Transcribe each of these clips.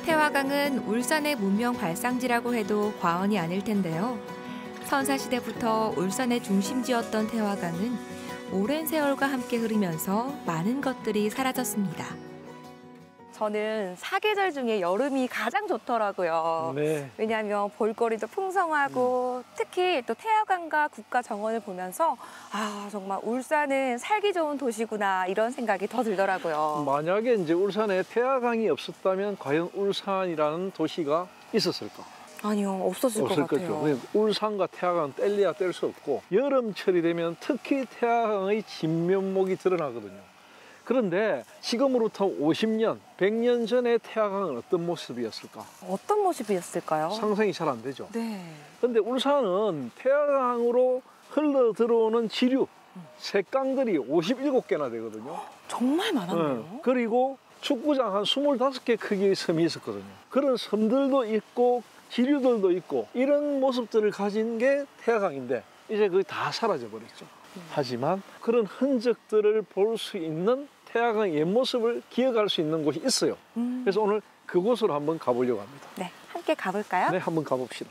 태화강은 울산의 문명 발상지라고 해도 과언이 아닐 텐데요. 선사시대부터 울산의 중심지였던 태화강은 오랜 세월과 함께 흐르면서 많은 것들이 사라졌습니다. 저는 사계절 중에 여름이 가장 좋더라고요. 네. 왜냐하면 볼거리도 풍성하고 특히 또 태화강과 국가정원을 보면서 아 정말 울산은 살기 좋은 도시구나 이런 생각이 더 들더라고요. 만약에 이제 울산에 태화강이 없었다면 과연 울산이라는 도시가 있었을까? 아니요, 없었을 것 같아요. 거죠. 울산과 태화강 뗄래야 뗄 수 없고 여름철이 되면 특히 태화강의 진면목이 드러나거든요. 그런데 지금으로부터 50년, 100년 전에 태화강은 어떤 모습이었을까? 어떤 모습이었을까요? 상상이 잘 안 되죠. 네. 그런데 울산은 태화강으로 흘러 들어오는 지류, 색강들이 57개나 되거든요. 정말 많았네요. 그리고 축구장 한 25개 크기의 섬이 있었거든요. 그런 섬들도 있고 지류들도 있고 이런 모습들을 가진 게 태화강인데 이제 그게 다 사라져 버렸죠. 하지만 그런 흔적들을 볼 수 있는 태화강의 옛모습을 기억할 수 있는 곳이 있어요. 그래서 오늘 그곳으로 한번 가보려고 합니다. 네, 함께 가볼까요? 네, 한번 가봅시다.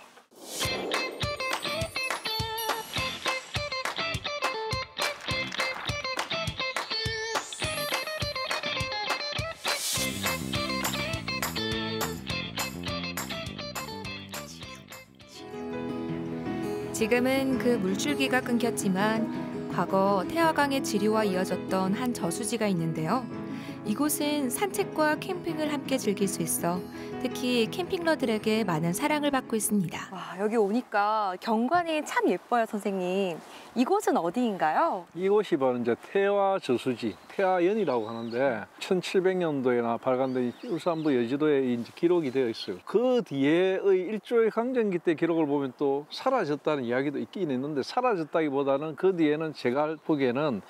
지금은 그 물줄기가 끊겼지만 과거 태화강의 지류와 이어졌던 한 저수지가 있는데요. 이곳은 산책과 캠핑을 함께 즐길 수 있어 특히 캠핑러들에게 많은 사랑을 받고 있습니다. 와, 여기 오니까 경관이 참 예뻐요, 선생님. 이곳은 어디인가요? 이곳이 바로 이제 태화 저수지, 태화연이라고 하는데 1700년도에나 발간된 울산부 여지도에 이제 기록이 되어 있어요. 그 뒤에의 일조의 강점기 때 기록을 보면 또 사라졌다는 이야기도 있긴 있는데 사라졌다기보다는 그 뒤에는 제가 보기에는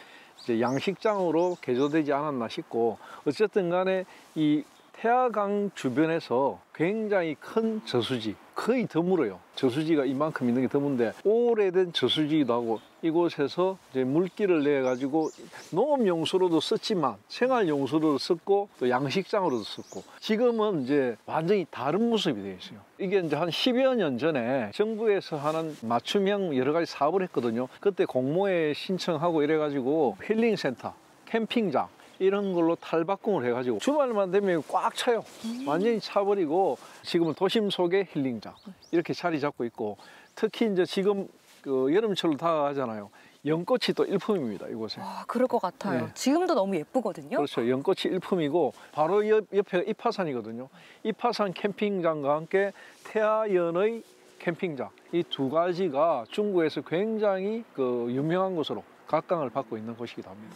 이제 양식장으로 개조되지 않았나 싶고 어쨌든 간에 이 태화강 주변에서 굉장히 큰 저수지, 거의 드물어요. 저수지가 이만큼 있는 게 드문데 오래된 저수지이기도 하고 이곳에서 이제 물기를 내 가지고 농업용수로도 썼지만 생활용수로도 썼고 또 양식장으로도 썼고 지금은 이제 완전히 다른 모습이 되어 있어요. 이게 이제 한 10여 년 전에 정부에서 하는 맞춤형 여러 가지 사업을 했거든요. 그때 공모에 신청하고 이래 가지고 힐링센터, 캠핑장 이런 걸로 탈바꿈을 해가지고 주말만 되면 꽉 차요. 완전히 차버리고 지금은 도심 속의 힐링장 이렇게 자리 잡고 있고 특히 이제 지금 그 여름철로 다가가잖아요. 연꽃이 또 일품입니다, 이곳에. 와, 그럴 것 같아요. 네. 지금도 너무 예쁘거든요. 그렇죠. 연꽃이 일품이고 바로 옆에가 이파산이거든요. 이파산 캠핑장과 함께 태화연의 캠핑장 이 두 가지가 중국에서 굉장히 그 유명한 곳으로 각광을 받고 있는 곳이기도 합니다.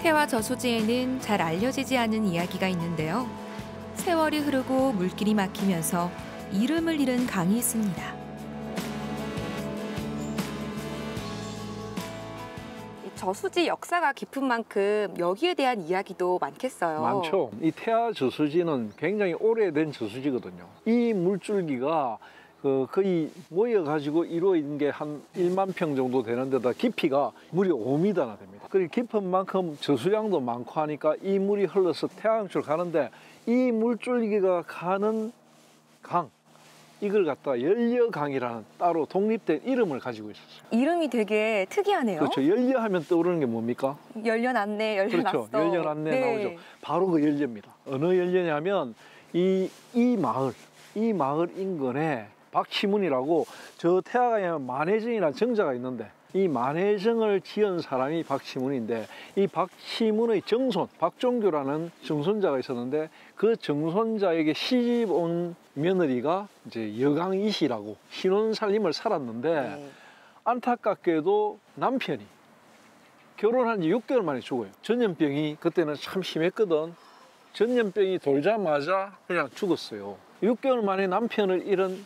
태화 저수지에는 잘 알려지지 않은 이야기가 있는데요. 세월이 흐르고 물길이 막히면서 이름을 잃은 강이 있습니다. 저수지 역사가 깊은 만큼 여기에 대한 이야기도 많겠어요. 많죠. 이 태화 저수지는 굉장히 오래된 저수지거든요. 이 물줄기가 거의 모여가지고 이루어진 게 한 1만 평 정도 되는데다 깊이가 무려 5m나 됩니다. 그리고 깊은 만큼 저수량도 많고 하니까 이 물이 흘러서 태화강으로 가는데 이 물줄기가 가는 강, 이걸 갖다가 연려강이라는 따로 독립된 이름을 가지고 있었어요. 이름이 되게 특이하네요. 그렇죠. 연려하면 떠오르는 게 뭡니까? 열려났네, 열려났어. 그렇죠. 열려났네 네. 나오죠. 바로 그 연려입니다. 어느 연려냐면 이 마을 인근에 박치문이라고 저 태화강에 만해정이라는 정자가 있는데 이 만해정을 지은 사람이 박치문인데 이 박치문의 정손 박종교라는 정손자가 있었는데 그 정손자에게 시집 온 며느리가 이제 여강이시라고 신혼살림을 살았는데 안타깝게도 남편이 결혼한 지 6개월 만에 죽어요. 전염병이 그때는 참 심했거든. 전염병이 돌자마자 그냥 죽었어요. 6개월 만에 남편을 잃은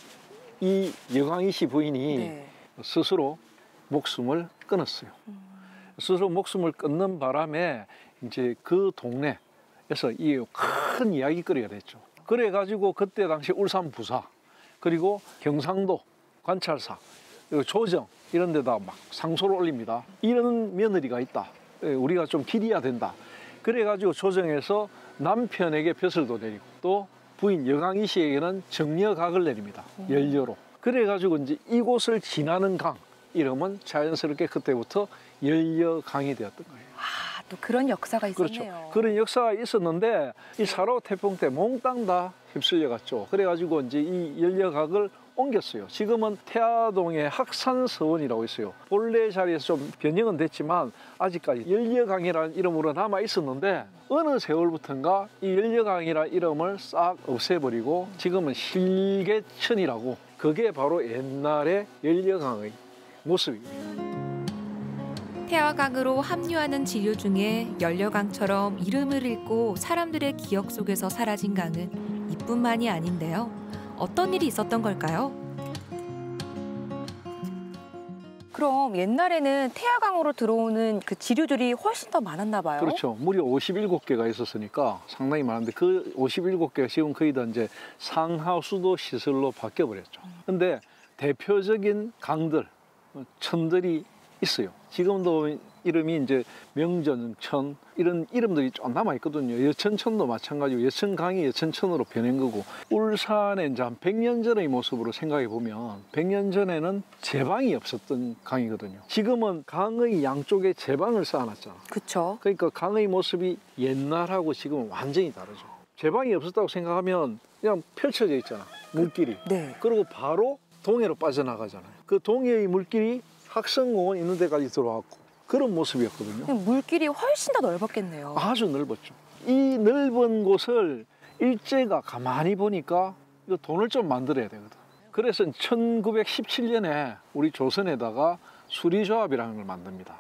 이 여강이 씨 부인이 스스로 목숨을 끊었어요. 스스로 목숨을 끊는 바람에 이제 그 동네에서 이 큰 이야기거리가 됐죠. 그래가지고 그때 당시 울산 부사 그리고 경상도 관찰사 그리고 조정 이런 데다 막 상소를 올립니다. 이런 며느리가 있다. 우리가 좀 기려야 된다. 그래가지고 조정에서 남편에게 벼슬도 내리고 또 부인 여강이 씨에게는 정려각을 내립니다. 연려로. 그래가지고 이제 이곳을 지나는 강 이름은 자연스럽게 그때부터 연려강이 되었던 거예요. 아, 또 그런 역사가 있었네요. 그렇죠. 그런 역사가 있었는데 이 4.5 태풍 때 몽땅 다 휩쓸려 갔죠. 그래가지고 이제 이 연려각을 옮겼어요. 지금은 태화동에 학산서원이라고 있어요. 본래 자리에서 좀 변형은 됐지만 아직까지 연려강이라는 이름으로 남아 있었는데 어느 세월부터인가 이 연려강이라는 이름을 싹 없애버리고 지금은 실개천이라고, 그게 바로 옛날의 연려강의 모습입니다. 태화강으로 합류하는 지류 중에 연려강처럼 이름을 잃고 사람들의 기억 속에서 사라진 강은 이뿐만이 아닌데요. 어떤 일이 있었던 걸까요? 그럼 옛날에는 태화강으로 들어오는 그 지류들이 훨씬 더 많았나 봐요. 그렇죠. 무려 57개가 있었으니까 상당히 많은데 그 57개가 지금 거의 다 이제 상하수도 시설로 바뀌어버렸죠. 근데 대표적인 강들, 천들이 있어요. 지금도 이름이 이제 명전천 이런 이름들이 좀 남아있거든요. 여천천도 마찬가지고 여천강이 여천천으로 변한 거고, 울산에 이제 한 100년 전의 모습으로 생각해 보면 100년 전에는 제방이 없었던 강이거든요. 지금은 강의 양쪽에 제방을 쌓아놨잖아. 그렇죠. 그러니까 강의 모습이 옛날하고 지금은 완전히 다르죠. 제방이 없었다고 생각하면 그냥 펼쳐져 있잖아, 물길이. 네. 그리고 바로 동해로 빠져나가잖아요. 그 동해의 물길이 학성공원 있는 데까지 들어왔고 그런 모습이었거든요. 물길이 훨씬 더 넓었겠네요. 아주 넓었죠. 이 넓은 곳을 일제가 가만히 보니까 이거 돈을 좀 만들어야 되거든. 그래서 1917년에 우리 조선에다가 수리조합이라는 걸 만듭니다.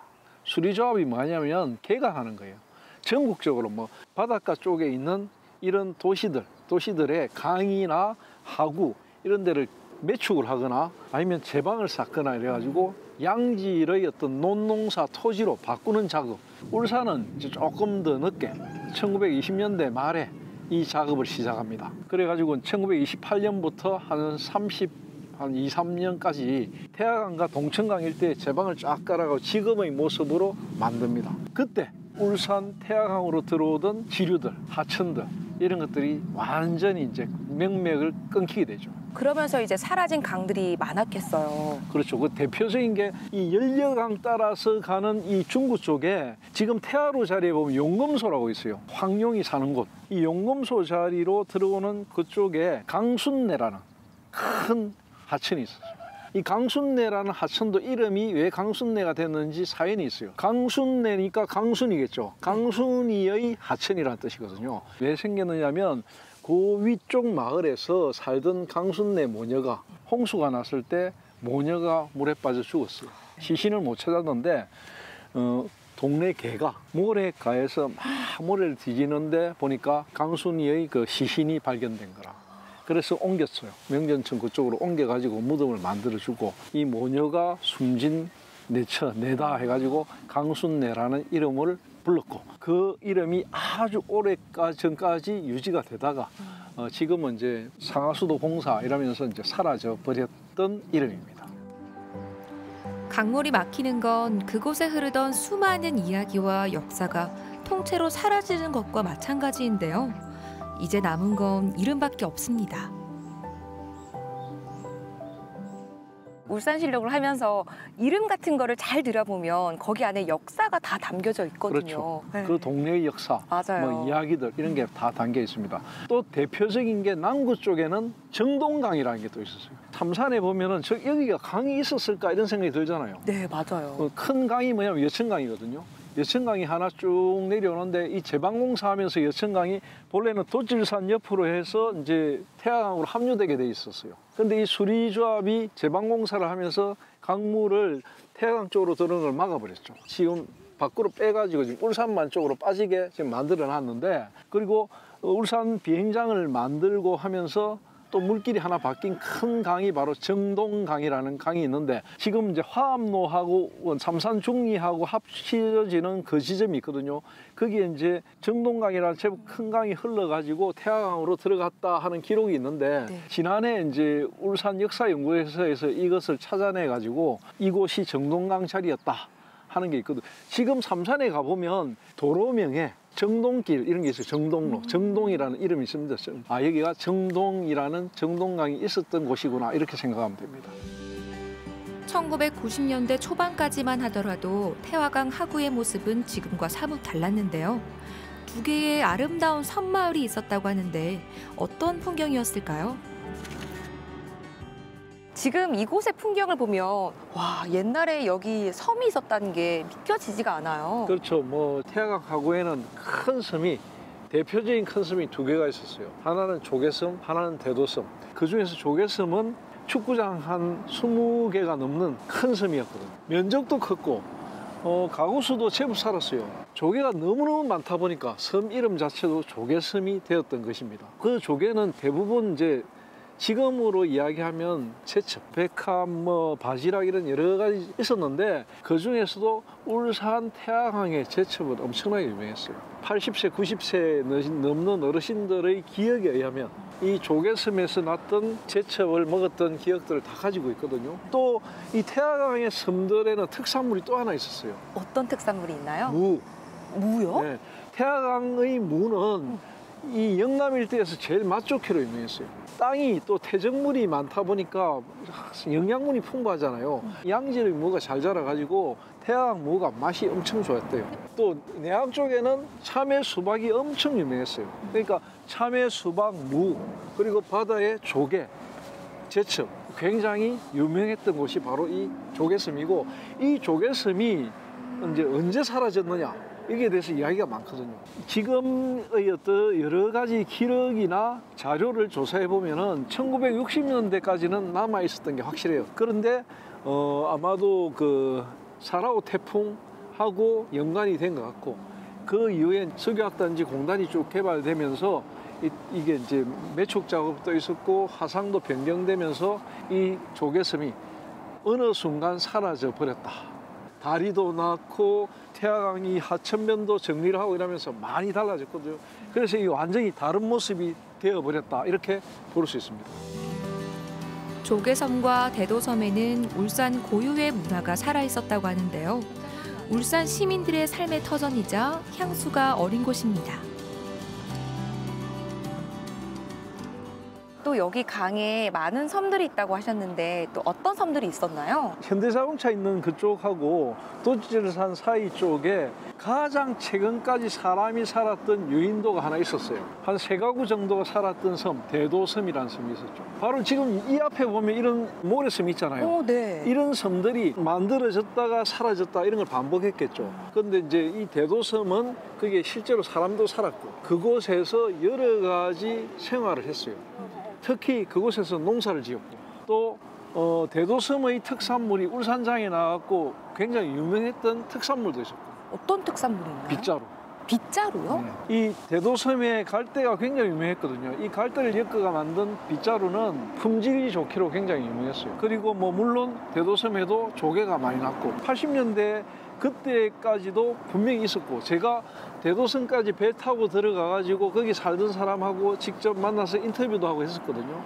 수리조합이 뭐냐면 개강하는 거예요. 전국적으로 뭐 바닷가 쪽에 있는 이런 도시들의 강이나 하구 이런 데를 매축을 하거나 아니면 제방을 쌓거나 이래가지고 양질의 어떤 논농사 토지로 바꾸는 작업. 울산은 이제 조금 더 늦게 1920년대 말에 이 작업을 시작합니다. 그래가지고 1928년부터 한 2, 3년까지 태화강과 동천강 일대에 제방을 쫙 깔아가고 지금의 모습으로 만듭니다. 그때 울산 태화강으로 들어오던 지류들, 하천들 이런 것들이 완전히 이제 명맥을 끊기게 되죠. 그러면서 이제 사라진 강들이 많았겠어요. 그렇죠. 그 대표적인 게 이 연려강 따라서 가는 이 중구 쪽에 지금 태화로 자리에 보면 용검소라고 있어요. 황룡이 사는 곳. 이 용검소 자리로 들어오는 그쪽에 강순내라는 큰 하천이 있었어요. 이 강순내라는 하천도 이름이 왜 강순내가 됐는지 사연이 있어요. 강순내니까 강순이겠죠. 강순이의 하천이라는 뜻이거든요. 왜 생겼느냐면 그 위쪽 마을에서 살던 강순내 모녀가 홍수가 났을 때 모녀가 물에 빠져 죽었어요. 시신을 못 찾았는데 동네 개가 모래가에서 막 모래를 뒤지는데 보니까 강순이의 그 시신이 발견된 거라. 그래서 옮겼어요. 명전천 그쪽으로 옮겨가지고 무덤을 만들어주고 이 모녀가 숨진 내다 해가지고 강순내라는 이름을 불렀고 그 이름이 아주 오래전까지 유지가 되다가 지금은 이제 상하수도 공사 이러면서 이제 사라져 버렸던 이름입니다. 강물이 막히는 건 그곳에 흐르던 수많은 이야기와 역사가 통째로 사라지는 것과 마찬가지인데요. 이제 남은 건 이름밖에 없습니다. 울산실록을 하면서 이름 같은 거를 잘 들여보면 거기 안에 역사가 다 담겨져 있거든요. 그렇죠. 네. 그 동네의 역사, 맞아요. 뭐 이야기들 이런 게 다 담겨 있습니다. 또 대표적인 게 남구 쪽에는 정동강이라는 게 또 있었어요. 삼산에 보면은 여기가 강이 있었을까 이런 생각이 들잖아요. 네, 맞아요. 큰 강이 뭐냐면 여천강이거든요. 여천강이 하나 쭉 내려오는데 이 제방공사하면서 여천강이 본래는 도질산 옆으로 해서 이제 태화강으로 합류되게 돼 있었어요. 근데 이 수리조합이 제방공사를 하면서 강물을 태화강 쪽으로 들어오는 걸 막아버렸죠. 지금 밖으로 빼가지고 지금 울산만 쪽으로 빠지게 지금 만들어 놨는데, 그리고 울산 비행장을 만들고 하면서 또 물길이 하나 바뀐 큰 강이 바로 정동강이라는 강이 있는데, 지금 이제 화암로하고 삼산 중리하고 합쳐지는 그 지점이 있거든요. 거기에 이제 정동강이라는 제법 큰 강이 흘러가지고 태화강으로 들어갔다 하는 기록이 있는데, 네. 지난해 이제 울산 역사연구소에서 이것을 찾아내 가지고 이곳이 정동강 자리였다 하는 게 있거든. 지금 삼산에 가보면 도로명에 정동길 이런 게 있어요. 정동로. 정동이라는 이름이 있습니다. 아, 여기가 정동이라는 정동강이 있었던 곳이구나 이렇게 생각하면 됩니다. 1990년대 초반까지만 하더라도 태화강 하구의 모습은 지금과 사뭇 달랐는데요. 두 개의 아름다운 섬마을이 있었다고 하는데 어떤 풍경이었을까요? 지금 이곳의 풍경을 보면 와, 옛날에 여기 섬이 있었다는 게 믿겨지지가 않아요. 그렇죠. 뭐 태화강 하구에는 큰 섬이 대표적인 큰 섬이 두 개가 있었어요. 하나는 조개섬, 하나는 대도섬. 그 중에서 조개섬은 축구장 한 20개가 넘는 큰 섬이었거든요. 면적도 컸고 가구 수도 제법 살았어요. 조개가 너무너무 많다 보니까 섬 이름 자체도 조개섬이 되었던 것입니다. 그 조개는 대부분 이제 지금으로 이야기하면 제첩, 백합, 바지락 이런 여러 가지 있었는데 그 중에서도 울산 태화강의 제첩은 엄청나게 유명했어요. 80세, 90세 넘는 어르신들의 기억에 의하면 이 조개섬에서 났던 제첩을 먹었던 기억들을 다 가지고 있거든요. 또 이 태화강의 섬들에는 특산물이 또 하나 있었어요. 어떤 특산물이 있나요? 무. 무요? 네. 태화강의 무는 이 영남 일대에서 제일 맛 좋기로 유명했어요. 땅이 또 퇴적물이 많다 보니까 영양분이 풍부하잖아요. 양질의 무가 잘 자라가지고 태화강 무가 맛이 엄청 좋았대요. 또 내학 쪽에는 참외 수박이 엄청 유명했어요. 그러니까 참외 수박 무 그리고 바다의 조개, 제첩 굉장히 유명했던 곳이 바로 이 조개섬이고 이 조개섬이 이제 언제 사라졌느냐 여기에 대해서 이야기가 많거든요. 지금의 어떤 여러 가지 기록이나 자료를 조사해 보면은 1960년대까지는 남아 있었던 게 확실해요. 그런데 아마도 그 사라오 태풍하고 연관이 된 것 같고 그 이후에 석유학단지 공단이 쭉 개발되면서 이게 이제 매축 작업도 있었고 화상도 변경되면서 이 조개섬이 어느 순간 사라져 버렸다. 다리도 낳고 태화강이 하천변도 정리를 하고 이러면서 많이 달라졌거든요. 그래서 이 완전히 다른 모습이 되어버렸다 이렇게 볼 수 있습니다. 조개섬과 대도섬에는 울산 고유의 문화가 살아있었다고 하는데요. 울산 시민들의 삶의 터전이자 향수가 어린 곳입니다. 또 여기 강에 많은 섬들이 있다고 하셨는데 또 어떤 섬들이 있었나요? 현대자동차 있는 그쪽하고 도지질산 사이 쪽에 가장 최근까지 사람이 살았던 유인도가 하나 있었어요. 한 3가구 정도가 살았던 섬, 대도섬이라는 섬이 있었죠. 바로 지금 이 앞에 보면 이런 모래섬 있잖아요. 네. 이런 섬들이 만들어졌다가 사라졌다 이런 걸 반복했겠죠. 그런데 이제 이 대도섬은 그게 실제로 사람도 살았고 그곳에서 여러 가지 생활을 했어요. 특히 그곳에서 농사를 지었고 또 대도섬의 특산물이 울산장에 나왔고 굉장히 유명했던 특산물도 있었고. 어떤 특산물이 있나요? 빗자루. 빗자루요? 이 대도섬의 갈대가 굉장히 유명했거든요. 이 갈대를 엮어가 만든 빗자루는 품질이 좋기로 굉장히 유명했어요. 그리고 뭐 물론 대도섬에도 조개가 많이 났고 80년대 그때까지도 분명히 있었고 제가 대도섬까지 배 타고 들어가가지고 거기 살던 사람하고 직접 만나서 인터뷰도 하고 했었거든요.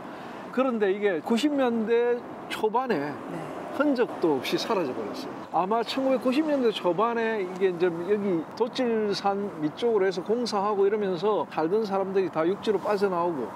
그런데 이게 90년대 초반에 흔적도 없이 사라져 버렸어요. 아마 1990년대 초반에 이게 이제 여기 도질산 밑쪽으로 해서 공사하고 이러면서 살던 사람들이 다 육지로 빠져나오고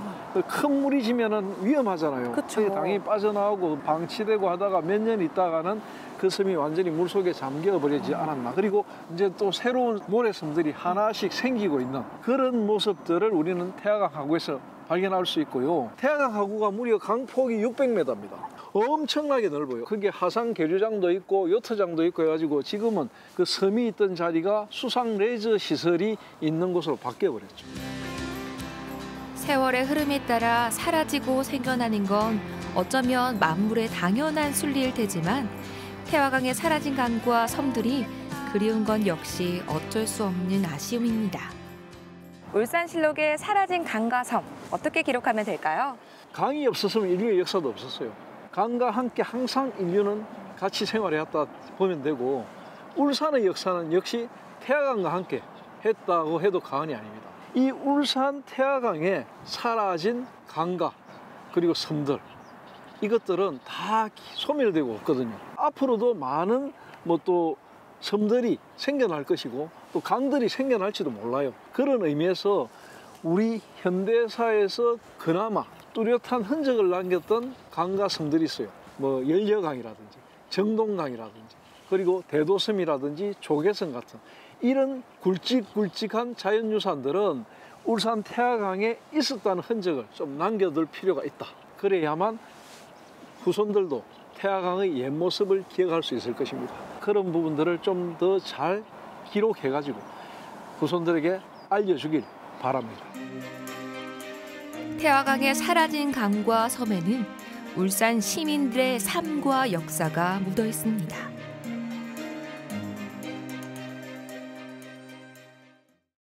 큰 물이 지면은 위험하잖아요. 그쵸. 당연히 빠져나오고 방치되고 하다가 몇 년 있다가는 그 섬이 완전히 물속에 잠겨 버리지 않았나. 그리고 이제 또 새로운 모래섬들이 하나씩 생기고 있는 그런 모습들을 우리는 태화강 하구에서 발견할 수 있고요. 태화강 하구가 무려 강폭이 600m입니다. 엄청나게 넓어요. 그게 하상 계류장도 있고 요트장도 있고 해가지고 지금은 그 섬이 있던 자리가 수상 레저 시설이 있는 곳으로 바뀌어 버렸죠. 세월의 흐름에 따라 사라지고 생겨나는 건 어쩌면 만물의 당연한 순리일 테지만 태화강에 사라진 강과 섬들이 그리운 건 역시 어쩔 수 없는 아쉬움입니다. 울산실록의 사라진 강과 섬 어떻게 기록하면 될까요? 강이 없었으면 인류의 역사도 없었어요. 강과 함께 항상 인류는 같이 생활해왔다 보면 되고 울산의 역사는 역시 태화강과 함께 했다고 해도 과언이 아닙니다. 이 울산 태화강에 사라진 강과 그리고 섬들 이것들은 다 소멸되고 없거든요. 앞으로도 많은 뭐 또 섬들이 생겨날 것이고 또 강들이 생겨날지도 몰라요. 그런 의미에서 우리 현대사에서 그나마 뚜렷한 흔적을 남겼던 강과 섬들이 있어요. 뭐 연려강이라든지 정동강이라든지 그리고 대도섬이라든지 조개섬 같은 이런 굵직굵직한 자연유산들은 울산 태화강에 있었다는 흔적을 좀 남겨둘 필요가 있다. 그래야만 후손들도 태화강의 옛 모습을 기억할 수 있을 것입니다. 그런 부분들을 좀 더 잘 기록해가지고 후손들에게 알려주길 바랍니다. 태화강에 사라진 강과 섬에는 울산 시민들의 삶과 역사가 묻어 있습니다.